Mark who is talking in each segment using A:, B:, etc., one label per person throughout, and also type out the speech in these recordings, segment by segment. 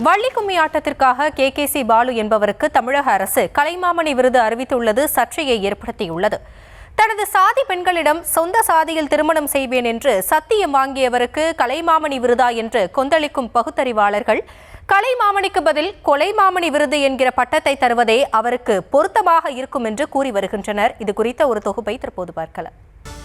A: வள்ளி கும்மி ஆட்டத்திற்காக KKC Balu என்பவருக்கு தமிழக அரசு கலைமாமணி விருது அறிவித்துள்ளது சர்ச்சையை ஏற்படுத்தியுள்ளது. தனது சாதி பெண்களிடம் சொந்த சாதியில் திருமணம் செய்வேன் என்று சத்தியம் வாங்கியவருக்கு கலைமாமணி விருதா என்று கொந்தளிக்கும் பகுத்தறிவாளர்கள், கலைமாமணிக்கு பதில் கொலைமாமணி விருது என்கிற பட்டத்தை தருவதே அவருக்கு பொருத்தமாக இருக்கும் என்று கூறி வருகின்றனர். இது குறித்த ஒரு தொகுப்பை தற்போது பார்க்கலாம்.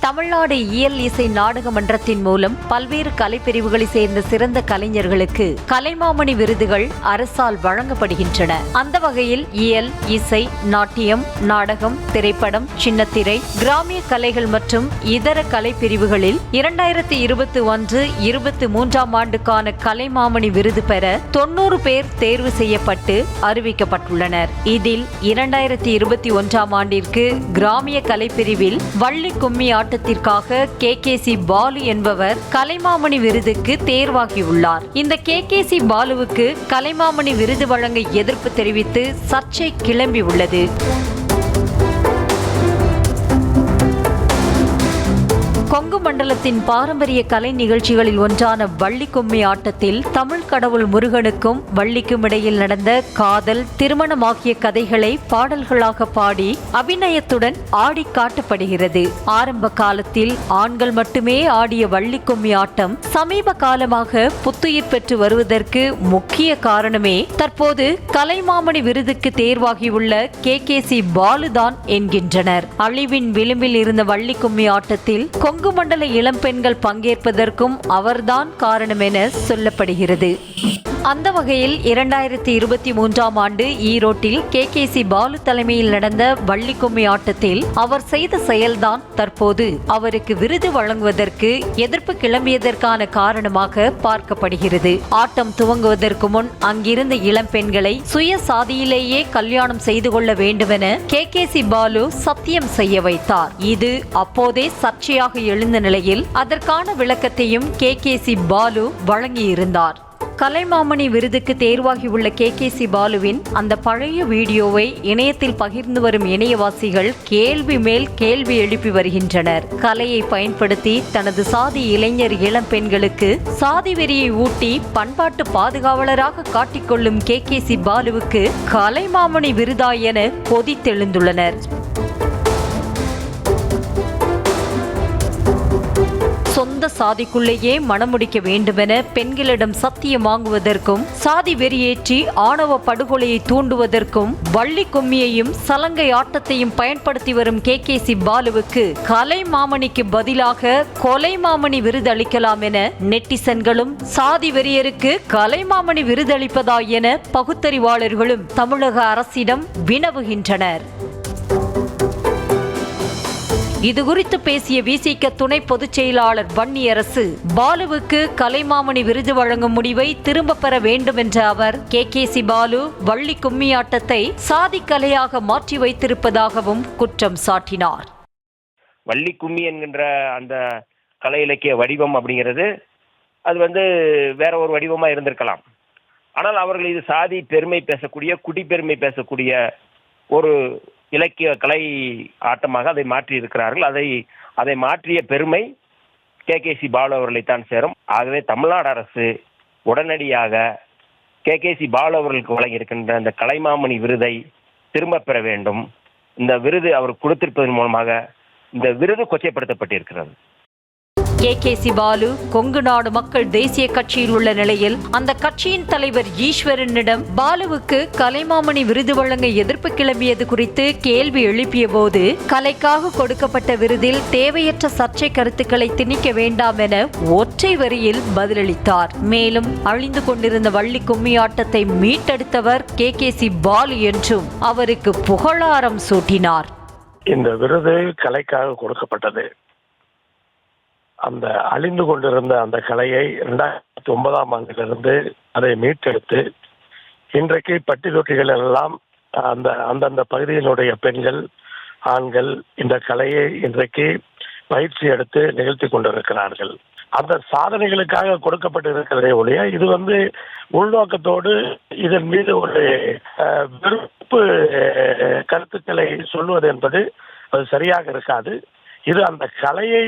B: தமிழ்நாடு இயல் இசை நாடக மன்றத்தின் மூலம் பல்வேறு கலைப்பிரிவுகளை சேர்ந்த சிறந்த கலைஞர்களுக்கு கலைமாமணி விருதுகள் அரசால் வழங்கப்படுகின்றன. அந்த வகையில் இயல், இசை, நாட்டியம், நாடகம், திரைப்படம், சின்னத்திரை, கிராமிய கலைகள் மற்றும் இதர கலைப்பிரிவுகளில் 2021-23 ஆண்டுக்கான கலைமாமணி விருது பெற 90 பேர் தேர்வு செய்யப்பட்டு அறிவிக்கப்பட்டுள்ளனர். இதில் 2021 ஆண்டிற்கு கிராமிய கலைப்பிரிவில் வள்ளி கும்மி ஆட்டத்திற்காக KKC பாலு என்பவர் கலைமாமணி விருதுக்கு தேர்வாகியுள்ளார். இந்த KKC பாலுவுக்கு கலைமாமணி விருது வழங்க எதிர்ப்பு தெரிவித்து சர்ச்சை கிளம்பியுள்ளது. கொங்கு மண்டலத்தின் பாரம்பரிய கலை நிகழ்ச்சிகளில் ஒன்றான வள்ளி கும்மி ஆட்டத்தில் தமிழ் கடவுள் முருகனுக்கும் வள்ளிக்கும் இடையில் நடந்த காதல், திருமணம் ஆகிய கதைகளை பாடல்களாக பாடி அபிநயத்துடன் ஆடி காட்டப்படுகிறது. ஆரம்ப காலத்தில் ஆண்கள் மட்டுமே ஆடிய வள்ளி கும்மி ஆட்டம் சமீப காலமாக புத்துயிர் பெற்று வருவதற்கு முக்கிய காரணமே தற்போது கலைமாமணி விருதுக்கு தேர்வாகியுள்ள KKC பாலுதான் என்கின்றனர். அழிவின் விளிம்பில் இருந்த வள்ளி கும்மி ஆட்டத்தில் கொங்கு மண்டல இளம்பெண்கள் பங்கேற்பதற்கும் அவர்தான் காரணம் என சொல்லப்படுகிறது. அந்த வகையில் 2023 ஆண்டு ஈரோட்டில் KKC பாலு தலைமையில் நடந்த வள்ளி கும்மி ஆட்டத்தில் அவர் செய்த செயல்தான் தற்போது அவருக்கு விருது வழங்குவதற்கு எதிர்ப்பு கிளம்பியதற்கான காரணமாக பார்க்கப்படுகிறது. ஆட்டம் துவங்குவதற்கு முன் அங்கிருந்த இளம்பெண்களை சுய சாதியிலேயே கல்யாணம் செய்து கொள்ள வேண்டுமென KKC பாலு சத்தியம் செய்ய வைத்தார். இது அப்போதே சர்ச்சையாக எழுந்த நிலையில் அதற்கான விளக்கத்தையும் KKC பாலு வழங்கியிருந்தார். கலைமாமணி விருதுக்கு தேர்வாகியுள்ள KKC பாலுவின் அந்த பழைய வீடியோவை இணையத்தில் பகிர்ந்து வரும் இணையவாசிகள் கேள்வி மேல் கேள்வி எழுப்பி வருகின்றனர். கலையை பயன்படுத்தி தனது சாதி இளைஞர் இளம்பெண்களுக்கு சாதி வெறியை ஊட்டி பண்பாட்டு பாதுகாவலராக காட்டிக்கொள்ளும் KKC பாலுவுக்கு கலைமாமணி விருதா என கொதித்தெழுந்துள்ளனர். சொந்த சாதிக்குள்ளேயே மணமுடிக்க வேண்டுமென பெண்களிடம் சத்தியம் வாங்குவதற்கும் சாதி வெறியேற்றி ஆணவ படுகொலையை தூண்டுவதற்கும் வள்ளி கும்மியையும் சலங்கை ஆட்டத்தையும் பயன்படுத்தி வரும் KKC பாலுவுக்கு கலைமாமணிக்கு பதிலாக கொலைமாமணி விருது அளிக்கலாம் என நெட்டிசன்களும் சாதி வெறியருக்கு கலைமாமணி விருது அளிப்பதா என பகுத்தறிவாளர்களும் தமிழக அரசிடம் வினவுகின்றனர். இதுகுறித்து பேசிய VCK துணை பொதுச் செயலாளர் வன்னியரசு, பாலுவுக்கு கலைமாமணி விருது வழங்கும் முடிவை திரும்ப பெற வேண்டும் என்ற அவர் KKC பாலு வள்ளி கும்மி ஆட்டத்தை சாதி கலையாக மாற்றி வைத்திருப்பதாகவும் குற்றம் சாட்டினார்.
C: வள்ளி கும்மி என்கின்ற அந்த கலை இலக்கிய வடிவம் அப்படிங்கிறது அது வேற ஒரு வடிவமா இருந்திருக்கலாம். ஆனால் அவர்கள் இது சாதி பெருமை பேசக்கூடிய, குடி பெருமை பேசக்கூடிய ஒரு இலக்கிய கலை ஆட்டமாக அதை மாற்றி இருக்கிறார்கள். அதை மாற்றிய பெருமை KKC பாலு அவர்களைத்தான் சேரும். ஆகவே தமிழ்நாடு அரசு உடனடியாக KKC பாலு அவர்களுக்கு வழங்கியிருக்கின்ற அந்த கலைமாமணி விருதை திரும்ப பெற வேண்டும். இந்த விருது அவர் கொடுத்திருப்பதன் மூலமாக இந்த விருது கொச்சைப்படுத்தப்பட்டிருக்கிறது.
B: KKC பாலு கொங்கு நாடு மக்கள் தேசிய கட்சியில் உள்ள நிலையில் அந்த கட்சியின் தலைவர் ஈஸ்வரனிடம் பாலுவுக்கு கலைமாமணி விருது வழங்க எதிர்ப்பு கிளம்பியது குறித்து கேள்வி எழுப்பிய போது கலைக்காக கொடுக்கப்பட்ட விருதில் தேவையற்ற சர்ச்சை கருத்துக்களை திணிக்க வேண்டாம் என ஒற்றை வரியில் பதிலளித்தார். மேலும் அழிந்து கொண்டிருந்த வள்ளி கும்மி ஆட்டத்தை மீட்டெடுத்தவர் KKC பாலு என்றும் அவருக்கு புகழாரம் சூட்டினார்.
D: இந்த விருது கலைக்காக கொடுக்கப்பட்டது. அந்த அழிந்து கொண்டிருந்த அந்த கலையை 2009 ஆண்டிலிருந்து அதை மீட்டெடுத்து இன்றைக்கு பட்டி தொட்டிகள் எல்லாம் அந்தந்த பகுதியினுடைய பெண்கள், ஆண்கள் இந்த கலையை இன்றைக்கு பயிற்சி எடுத்து நிகழ்த்தி கொண்டிருக்கிறார்கள். அந்த சாதனைகளுக்காக கொடுக்கப்பட்டு இருக்கிறதே ஒழிய இது உள்நோக்கத்தோடு இதன் மீது ஒரு வெறுப்பு கருத்துக்களை சொல்வது என்பது அது சரியாக இருக்காது. இது அந்த கலையை